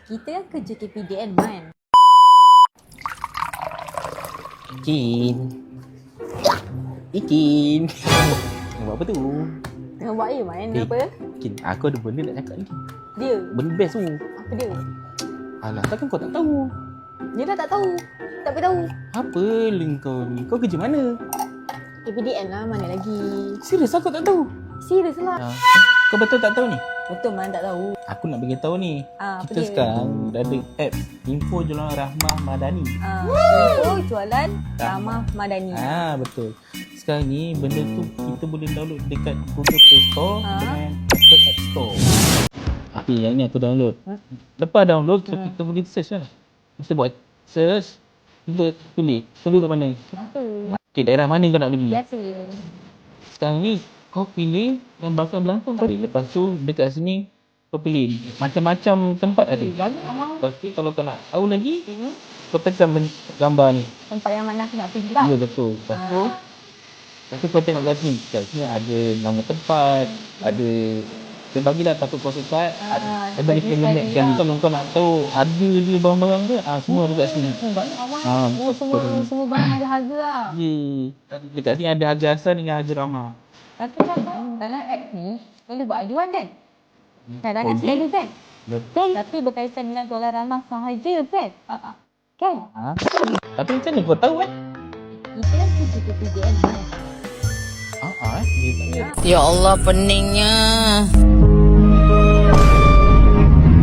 Kita kan kerja KPDN, Man. Icin. Icin. Buat apa tu? Tengah buat air, Man. Eh. Apa? Icin, aku ada benda nak cakap ni. Dia? Benda best tu. Apa dia? Alah, takkan kau tak tahu? Dia dah tak tahu. Tak boleh tahu. Apa link kau ni? Kau kerja mana? KPDN lah, mana lagi? Serius aku tak tahu. Serius lah. Kau betul tak tahu ni? Betul, Man, tak tahu. Aku nak bagi tahu ni. Apa Kita dia? sekarang dah ada app Info Jualan Rahmah Madani. Info jualan Ramah Madani. Betul. Sekarang ni benda tu kita boleh download dekat Google Play Store dengan Apple App Store. Tapi yang ni aku download. Lepas download kita boleh search lah. Kita buat search, kita pilih kat mana. Apa? Okay, daerah mana kau nak pergi? Biasa. Sekarang ni kau pilih yang belakang-belakang kau pilih. Lepas tu dekat sini kau pilih macam-macam tempat ada. Lepas tu kalau kau nak tahu lagi, kau tekan gambar ni. Tempat yang mana aku nak pergi lah. Ya betul. Lepas tu kau tengok kat sini. Kat sini ada nama tempat, ada dia bagilah takut kau suka. Ada bagi payment kan. Kalau kau nak tahu harga dia barang-barang dia, semua ada kat sini. Semua barang ada harga lah. Ya. Dekat sini ada harga asal dengan harga ramah. Tapi dalam app ni boleh buat aduan kan? Kadang-kadang selalu kan? Betul. Tapi berkaitan dengan jualan ramah sahaja kan? Kan? Tapi macam mana kau tahu kan? Kita kan kerja KPDN kan? Dia tak ada. Ya Allah peningnya.